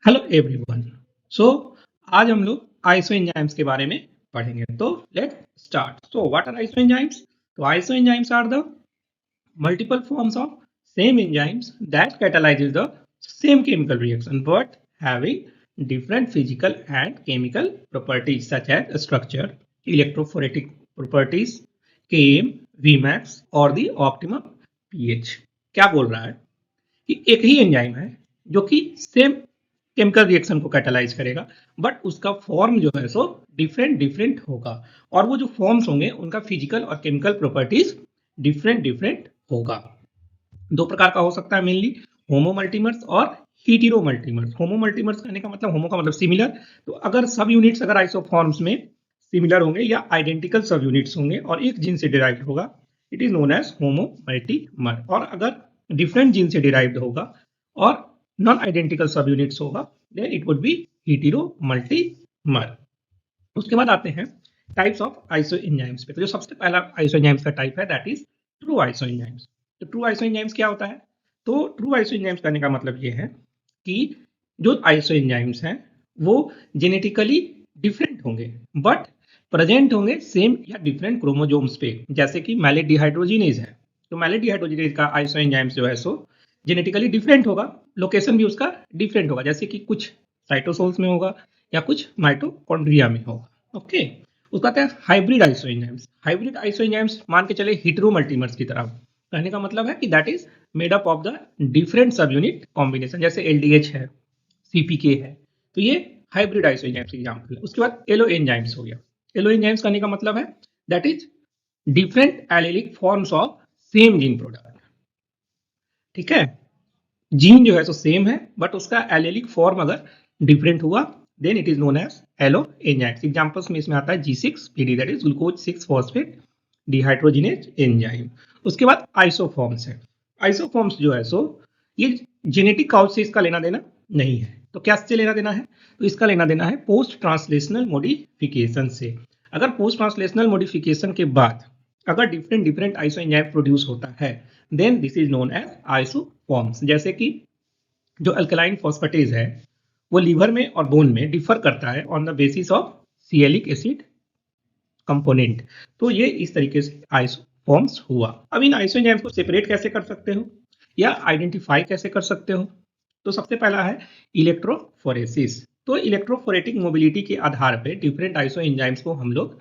Hello everyone. सो आज हम लोग आइसो एंजाइम्स के बारे में पढ़ेंगे। तो let's start. So what are iso enzymes? तो isoenzymes are the multiple forms of same enzymes that catalyzes the same chemical reaction but having different physical and chemical properties such as structure, electrophoretic properties, Km, Vmax और the optimum pH। क्या बोल रहा है कि एक ही enzyme है जो कि सेम केमिकल रिएक्शन को कैटालाइज करेगा, बट उसका फॉर्म जो है सो डिफरेंट डिफरेंट होगा, और वो जो फॉर्म्स होंगे उनका फिजिकल और केमिकल प्रॉपर्टीज डिफरेंट डिफरेंट होगा। दो प्रकार का हो सकता है मेनली, होमोमल्टीमर्स और हीटेरोमल्टीमर्स। होमोमल्टीमर्स कहने का मतलब, होमो का मतलब सिमिलर, तो अगर सब यूनिट्स अगर आइसोफॉर्म्स में सिमिलर होंगे या आइडेंटिकल सब यूनिट्स होंगे और एक जीन से डिराइव्ड होगा, इट इज नोन एज होमोमल्टीमर। और अगर डिफरेंट जीन से डिराइव्ड होगा और नॉन आइडेंटिकल सब यूनिट्स होगा, देन इट वुड बी हीटेरोमल्टीमर। उसके बाद आते हैं टाइप्स ऑफ आइसो एंजाइम्स पे। तो जो सबसे पहला आइसो एंजाइम्स का टाइप है that is true iso enzymes. तो ट्रू आइसो एंजाइम्स क्या होता है? तो ट्रू आइसो एंजाइम्स करने का मतलब ये है कि जो आइसो एंजाइम्स हैं वो जेनेटिकली डिफरेंट होंगे बट प्रेजेंट होंगे सेम या डिफरेंट क्रोमोजोम्स पे, जैसे कि मैलेट डिहाइड्रोजिनेज है। तो मैलेट डिहाइड्रोजिनेज का आइसो एंजाइम्स जो है सो जेनेटिकली डिफरेंट होगा, लोकेशन भी उसका डिफरेंट होगा, जैसे कि कुछ साइटोसोल्स में होगा या कुछ माइटोकॉन्ड्रिया में होगा। ओके। उसका क्या है? Hybrid iso enzymes. Hybrid iso enzymes मान के चले हीटेरोमल्टीमर्स की तरह। कहने का मतलब है कि that is made up of the different सब यूनिट कॉम्बिनेशन, जैसे एलडीएच है, सीपीके है। तो ये हाइब्रिड आइसो एंजाइम्स एग्जांपल है। उसके बाद एलो एंजाइम्स हो गया। एलो एंजाइम्स कहने का मतलब है that is different allylic forms of same gene product. ठीक है, जीन जो है तो सेम है बट उसका एलिलिक फॉर्म अगर डिफरेंट हुआ then it is known as allo enzymes. Examples में इसमें आता है G6PD, that is glucose 6 phosphate dehydrogenase enzyme. उसके बाद आइसोफॉर्म्स है। आइसोफॉर्म्स जो है सो ये जेनेटिक काउज से इसका लेना देना नहीं है। तो क्या से लेना देना है? तो इसका लेना देना है पोस्ट ट्रांसलेशनल मॉडिफिकेशन से। अगर पोस्ट ट्रांसलेशनल मॉडिफिकेशन के बाद अगर different different isoenzyme produce होता है then this is known as isoforms. जैसे कि जो अल्कलाइन फॉस्फेटेज है वो लीवर में और बोन में डिफर करता है on the basis of sialic acid component. तो ये इस तरीके से आइसोफॉर्म्स हुआ। अब इन आइसो एंजाइम्स को सेपरेट कैसे कर सकते हो या आइडेंटिफाई कैसे कर सकते हो? तो सबसे पहला है इलेक्ट्रोफोरेसिस। तो इलेक्ट्रोफोरेटिक मोबिलिटी के आधार पर डिफरेंट आइसो एंजाइम्स को हम लोग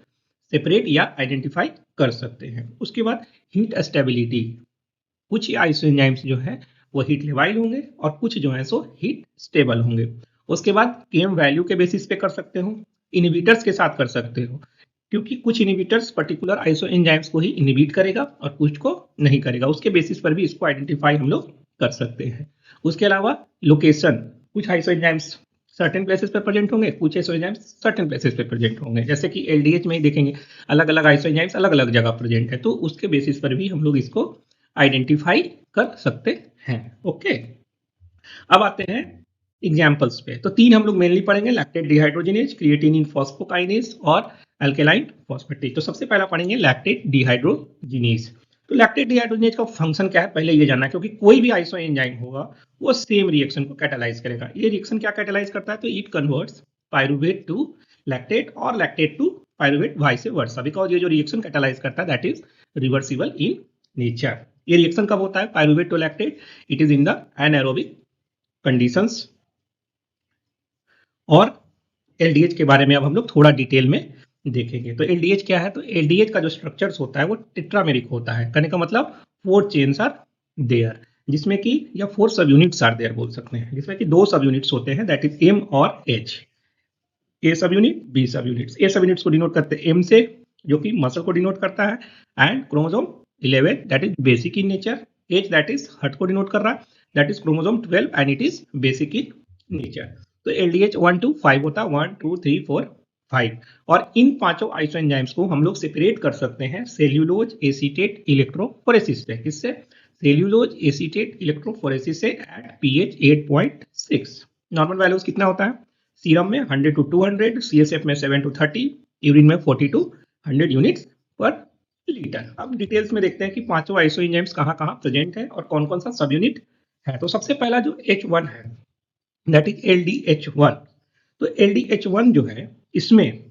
सेपरेट या आइडेंटिफाई कर सकते हैं। उसके बाद हीट स्टेबिलिटी। कुछ आइसो एंजाइम्स जो है वो हीट लेवाइल होंगे और कुछ जो है सो हीट स्टेबल होंगे। उसके बाद केम वैल्यू के बेसिस पे कर सकते हो, इनहिबिटर्स के साथ कर सकते हो, क्योंकि कुछ इनहिबिटर्स पर्टिकुलर आइसो एंजाइम्स को ही इनहिबिट करेगा और कुछ को नहीं करेगा। उसके बेसिस पर भी इसको आइडेंटिफाई हम लोग कर सकते हैं। उसके अलावा लोकेशन, कुछ आइसो एंजाइम्स सर्टेन प्लेसेस पे प्रेजेंट होंगे, कुछ आइसो एंजाइम्स सर्टेन प्लेसेस पे प्रेजेंट होंगे, जैसे कि एलडीएच में ही देखेंगे अलग अलग आइसो एंजाइम्स अलग अलग जगह प्रेजेंट है, तो उसके बेसिस पर भी हम लोग इसको आइडेंटिफाई कर सकते हैं। ओके। अब आते हैं एग्जाम्पल्स पे। तो तीन हम लोग मेनली पढ़ेंगे, लैक्टेट डिहाइड्रोजिनेज, क्रिएटिनिन फॉस्फोकाइनेज और अल्केलाइन फॉस्फेटेज। तो सबसे पहला पढ़ेंगे लैक्टेट डिहाइड्रोजिनेज। तो लैक्टेट डिहाइड्रोजिनेज का फंक्शन क्या है पहले ये जानना है, क्योंकि कोई भी आइसो एंजाइम होगा वो सेम रिएक्शन को कैटालाइज करेगा। ये रिएक्शन क्या कैटालाइज करता है? तो it converts pyruvate to lactate और lactate to pyruvate vice versa, because ये जो रिएक्शन कैटालाइज करता है that is reversible in nature. ये रिएक्शन कब होता है pyruvate to lactate? It is in the anaerobic conditions. और एलडीएच के बारे में अब हम लोग थोड़ा डिटेल में देखेंगे। तो एलडीएच क्या है? तो एलडीएच का जो स्ट्रक्चर्स होता है वो टेट्रामेरिक होता है। कहने का मतलब 4 चेन्स आर देयर, जिसमें कि या 4 सब यूनिट्स आर देयर बोल सकते हैं, जिसमें कि 2 सब यूनिट्स होते हैं दैट इज एम और एच। ए सब यूनिट, बी सब यूनिट्स। ए सब यूनिट्स को डिनोट करते हैं एम से, जो कि मसल को डिनोट करता है, and chromosome 11 that is basic in nature. H that is heart को डिनोट कर रहा है, that is chromosome 12 and it is basic in nature. तो एलडीएच 1 to 5 होता है, 1 2 3 4 5। और इन पांचों आइसो एंजाइम्स को हम लोग सेपरेट कर सकते हैं सेल्यूलोज एसीटेट इलेक्ट्रोफोरेसिस से। किससे? सेल्यूलोज एसीटेट इलेक्ट्रोफोरेसिस से एट पीएच 8.6। नॉर्मल वैल्यूज कितना होता है? सीरम में 100 to 200, सीएसएफ में 7 to 30, यूरिन में 40 to 100 यूनिट्स पर लीटर। अब डिटेल्स में देखते हैं कि पांचों आइसो एंजाइम्स कहाँ कहाँ प्रेजेंट है और कौन कौन सा सब यूनिट है। तो सबसे पहला जो H1 है, दैट इज LDH1। तो LDH1 जो है इसमें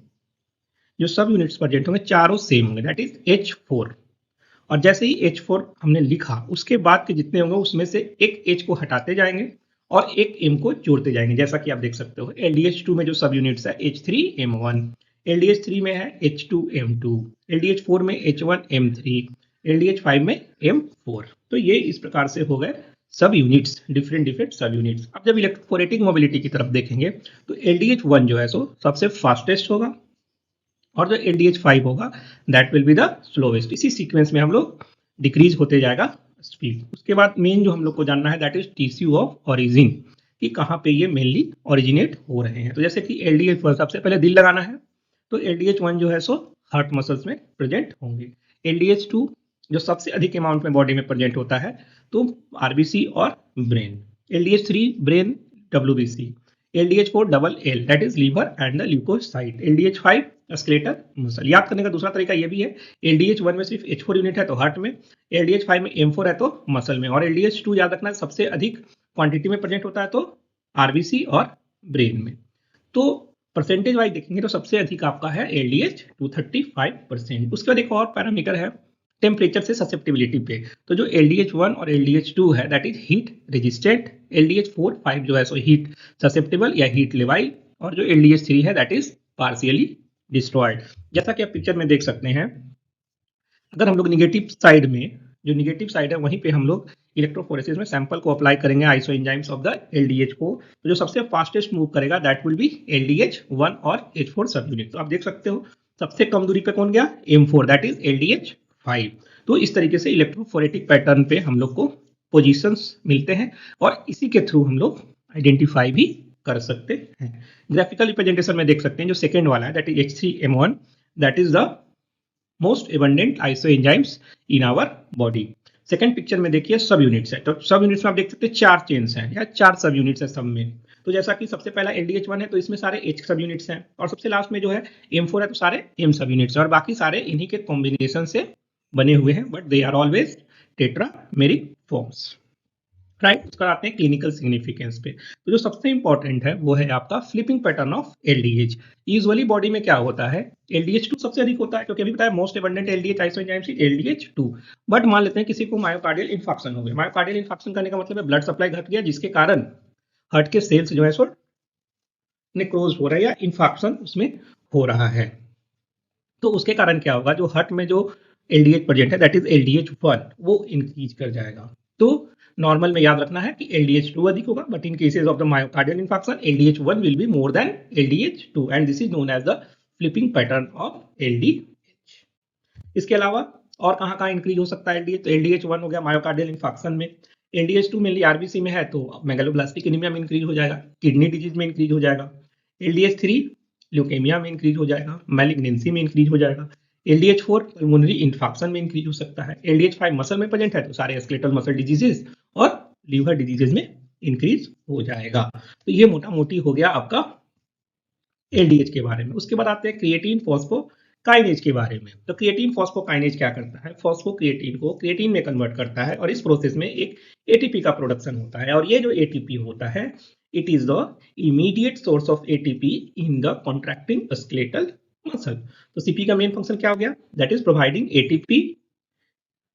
जो सब यूनिट्स प्रेजेंट होंगे चारों सेम होंगे, दैट इज H4। और जैसे ही H4 हमने लिखा उसके बाद के जितने होंगे उसमें से एक H को हटाते जाएंगे और एक M को जोड़ते जाएंगे, जैसा कि आप देख सकते हो LDH2 में जो सब यूनिट्स है H3M1, LDH3 में है H2M2, LDH4 में H1M3, LDH5 में M4। तो ये इस प्रकार से हो गए सब यूनिट्स, डिफरेंट सब यूनिट्स। अब जब इलेक्ट्रोफोरेटिक मोबिलिटी की तरफ देखेंगे तो LDH1 जो है सो सबसे फास्टेस्ट होगा और जो LDH5 होगा that will be the slowest. इसी सीक्वेंस में हम लोग डिक्रीज होते जाएगा स्पीड। उसके बाद मेन जो हम लोग को जानना है that is TCU of origin, कि कहाँ पे ये मेनली ओरिजिनेट हो रहे हैं। तो जैसे कि LDH1 सबसे पहले दिल लगाना है, तो LDH1 जो है सो हार्ट मसल्स में प्रेजेंट होंगे। LDH2 जो सबसे अधिक अमाउंट में बॉडी में प्रेजेंट होता है तो आरबीसी और brain. LDH3 brain WBC, LDH4 double L that is liver and the leukocyte, LDH5 skeletal muscle. याद करने का दूसरा तरीका ये भी है, LDH1 में सिर्फ H4 यूनिट है तो हार्ट में, LDH5 में M4 है तो मसल में, और LDH2 याद रखना सबसे अधिक क्वांटिटी में प्रेजेंट होता है तो आरबीसी और ब्रेन में। तो परसेंटेज वाइज देखेंगे तो सबसे अधिक आपका है LDH2 35%। उसके बाद एक और पैरामीटर है टेम्परेचर से ससेप्टिबिलिटी पे। तो जो LDH1 और LDH2 है that is heat resistant, LDH4 5 जो है सो हीट ससेप्टिबल या हीट लेवाइल, और जो LDH3 है दैट इज पार्शियली डिस्ट्रॉयड। जैसा कि आप पिक्चर में देख सकते हैं, अगर हम लोग निगेटिव साइड में, जो निगेटिव साइड है वहीं पे हम लोग इलेक्ट्रोफोरेसिस में सैंपल को अप्लाई करेंगे iso enzymes of the LDH को, तो जो सबसे फास्टेस्ट मूव करेगा दैट विल बी LDH1 और H4 सब यूनिट। तो आप देख सकते हो सबसे कम दूरी पे कौन गया, M4 दैट इज LDH5। तो इस तरीके से इलेक्ट्रोफोरेटिक पैटर्न पे हम लोग को पोजीशंस मिलते हैं और इसी के थ्रू हम लोग आइडेंटिफाई भी कर सकते हैं। ग्राफिकल रिप्रेजेंटेशन में देख सकते हैं जो सेकेंड वाला है that is H3M1 that is the most abundant iso enzymes in our body. Second picture में देखिए सब यूनिट्स है, तो सब यूनिट्स में आप देख सकते हैं 4 चेन्स हैं या 4 सब यूनिट्स है सब में। तो जैसा कि सबसे पहला LDH1 है तो इसमें सारे H सब यूनिट्स हैं, और सबसे लास्ट में जो है M4 है तो सारे M सब यूनिट्स हैं, और बाकी सारे इन्हीं के कॉम्बिनेशन से बने हुए हैं, but they are always tetrameric forms, right. उसका आते हैं क्लिनिकल सिग्निफिकेंस पे। तो जो सबसे इंपॉर्टेंट है वो है आपका flipping pattern of LDH। Usually body में क्या होता है, LDH2 सबसे अधिक होता है क्योंकि अभी बताया most abundant LDH isoenzymes is LDH2। But मान लेते हैं किसी को मायोकार्डियल इंफाक्शन हो गया। मायोकार्डियल इंफाक्शन करने का मतलब है ब्लड सप्लाई घट गया जिसके कारण हार्ट के सेल्स जो है सो नेक्रोज हो रहा है या इंफाक्शन उसमें हो रहा है। तो उसके कारण क्या होगा, जो हार्ट में जो LDH प्रेजेंट है दैट इज LDH1 वो इंक्रीज कर जाएगा। तो नॉर्मल में याद रखना है कि LDH2 अधिक होगा, but in cases of the myocardial infarction LDH1 will be more than LDH2 and this is known as the flipping pattern of LDH। इसके अलावा और कहाँ इंक्रीज हो सकता है LDH, तो LDH1 हो गया मायोकार्डियल इंफाक्शन में, LDH2 मेनली आरबीसी में है तो मेगालोब्लास्टिक एनीमिया में इंक्रीज हो जाएगा, किडनी डिजीज में इंक्रीज हो जाएगा, LDH3 ल्यूकेमिया में इंक्रीज हो जाएगा, मैलिग्नेंसी में इंक्रीज हो जाएगा, LDH4 पल्मोनरी इंफाक्शन में इंक्रीज हो सकता है, LDH5 मसल में प्रेजेंट है तो सारे स्केलेटल मसल डिजीजेस और लीवर डिजीजेस में इंक्रीज हो जाएगा। तो ये मोटा मोटी हो गया आपका LDH के बारे में। उसके बाद आते हैं क्रिएटिन फॉस्फोकाइनेज के बारे में। तो क्रिएटिन फॉस्फोकाइनेज क्या करता है, फॉस्फोक्रिएटिन को क्रिएटिन में कन्वर्ट करता है और इस प्रोसेस में एक ATP का प्रोडक्शन होता है, और ये जो ATP होता है it is the immediate source of ATP in the contracting skeletal muscle. तो CP का मेन फंक्शन क्या हो गया, that is providing ATP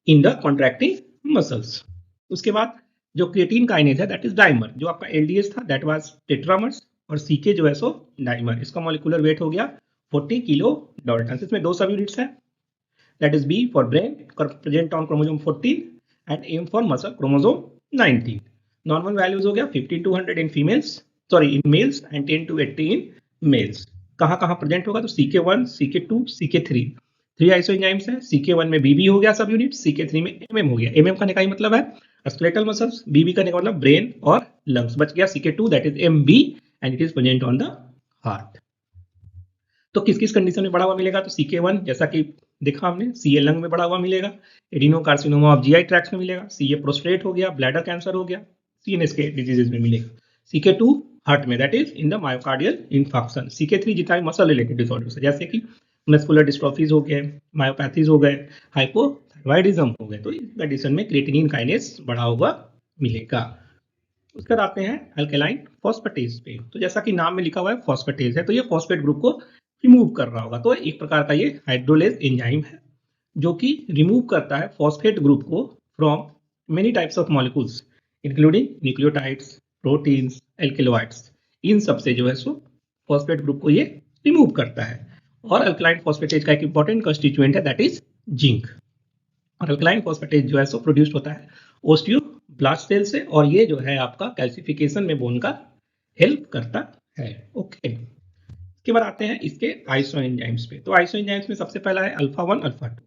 in the contracting muscles. उसके बाद जो क्रिएटिन काइनेज है दैट इज डाइमर, जो आपका LDH था दैट वाज टेट्रामर्स, और CK जो है सो डाइमर। इसका मॉलिक्यूलर वेट हो गया 40 किलो डाल्टन। इसमें 2 सब यूनिट्स हैं that is B for brain present on chromosome 14 and M for muscle chromosome 19। Normal values हो गया 50 to 100 in females, sorry in males and 10 to 80 in males. कहाँ present होगा, तो CK1 CK2 CK3 3 आइसोएंजाइम्स हैं। CK1 में BB हो गया सब यूनिट, CK3 में MM हो गया। MM का का ही मतलब है स्केलेटल मसल्स, BB का मतलब ब्रेन और लंग्स। बच गया CK2 that is MB and it is present on the heart. तो किस किस कंडीशन में बढ़ा हुआ मिलेगा, तो CK1 जैसा कि देखा हमने CA लंग में बढ़ा हुआ मिलेगा, एडिनोकार्सिनोमा ऑफ GI ट्रैक्ट में मिलेगा, CA प्रोस्टेट हो गया, ब्लैडर कैंसर हो गया, CNS के डिजीजेज में मिलेगा। CK2 हार्ट में that is in the myocardial infarction. CK3 जितना भी मसल रिलेटेड डिसऑर्डर्स है जैसे कि मस्कुलर डिस्ट्रॉफीज हो गए, मायोपैथीज हो गए, हाइपोथायरॉयडिज्म हो गए, तो इस कंडीशन में क्रिएटिनिन काइनेज बढ़ा हुआ मिलेगा। उसके बाद आते हैं अल्कलाइन फॉस्फेटेज पे। तो जैसा कि नाम में लिखा हुआ है फॉस्फेटेज है, तो ये फॉस्फेट ग्रुप को रिमूव कर रहा होगा। तो एक प्रकार का ये हाइड्रोलेज एंजाइम है जो कि रिमूव करता है फॉस्फेट ग्रुप को from many types of molecules including nucleotides, proteins, alkaloids. इन सब से जो है सो फॉस्फेट ग्रुप को ये रिमूव करता है। और अल्कलाइन फॉस्फेटेज का एक इंपॉर्टेंट कंस्टिट्यूएंट है दैट इज जिंक। और अल्कलाइन फॉस्फेटेज जो है सो प्रोड्यूस्ड होता है ओस्टियोब्लास्ट सेल से, और ये जो है आपका कैल्सिफिकेशन में बोन का हेल्प करता है। ओके, इसके बाद आते हैं इसके आइसो एंजाइम्स पे। तो आइसो एंजाइम्स में सबसे पहला है अल्फा 1 अल्फा 2।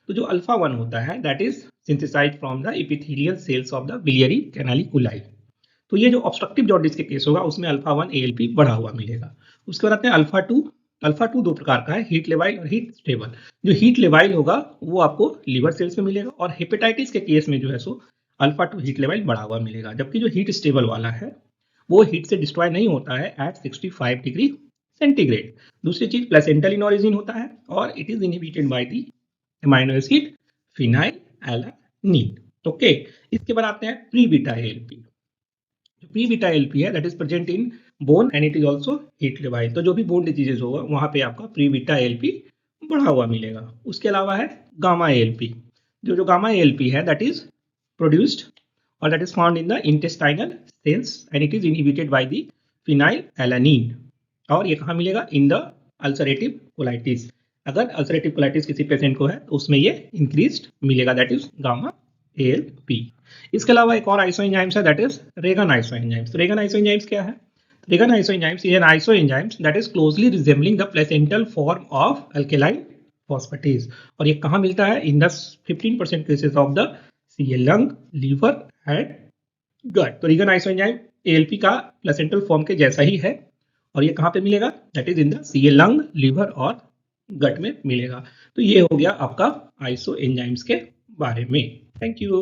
तो जो अल्फा 1 होता है that is synthesised from the epithelial cells of the biliary canaliculi. तो ये जो ऑब्स्ट्रक्टिव जॉन्डिस के केस होगा उसमें अल्फा 1 ALP बढ़ा हुआ मिलेगा। उसके बाद आते हैं अल्फा 2। अल्फा 2 दो प्रकार का है, हीट लेवाइल और हीट स्टेबल। जो हीट लेवाइल होगा वो आपको लिवर सेल्स में मिलेगा, और हेपेटाइटिस के केस में जो है सो अल्फा 2 हीट लेवाइल बढ़ा हुआ मिलेगा। जबकि जो हीट स्टेबल वाला है वो हीट से डिस्ट्रॉय नहीं होता है एट 65 डिग्री सेंटीग्रेड। दूसरी चीज प्लेसेंटल इन ओरिजिन होता है और it is inhibited by the amino acid phenylalanine. Okay, इसके बाद आते हैं प्री बीटा ALP। जो प्री बीटा ALP है that is present in bone and it is also heat लेवाइल। तो जो भी बोन डिजीजेज होगा वहां पे आपका प्री बीटा ALP बढ़ा हुआ मिलेगा। उसके अलावा है गामा ALP। जो गामा ALP है दैट इज प्रोड्यूस्ड और that is found in the intestinal cells and it is inhibited by the phenylalanine. और ये कहाँ मिलेगा? In the ulcerative colitis. अगर अल्सरेटिव कोलाइटिस किसी पेशेंट को है तो उसमें ये इंक्रीज्ड मिलेगा, दैट इज गामा ALP। इसके अलावा एक और आइसो एंजाइम्स है that is Regan iso enzymes. तो रेगन आइसो एंजाइम्स क्या है? Regan iso enzymes is an iso enzymes that is closely resembling the placental form of alkaline phosphatase. और ये कहाँ मिलता है? In the 15% cases of the CL lung, liver and gut. तो Regan iso enzyme ALP का placental form के जैसा ही है, और ये कहाँ पे मिलेगा? That is in the CL lung, liver और गट में मिलेगा। तो ये हो गया आपका आइसो एंजाइम्स के बारे में। Thank you.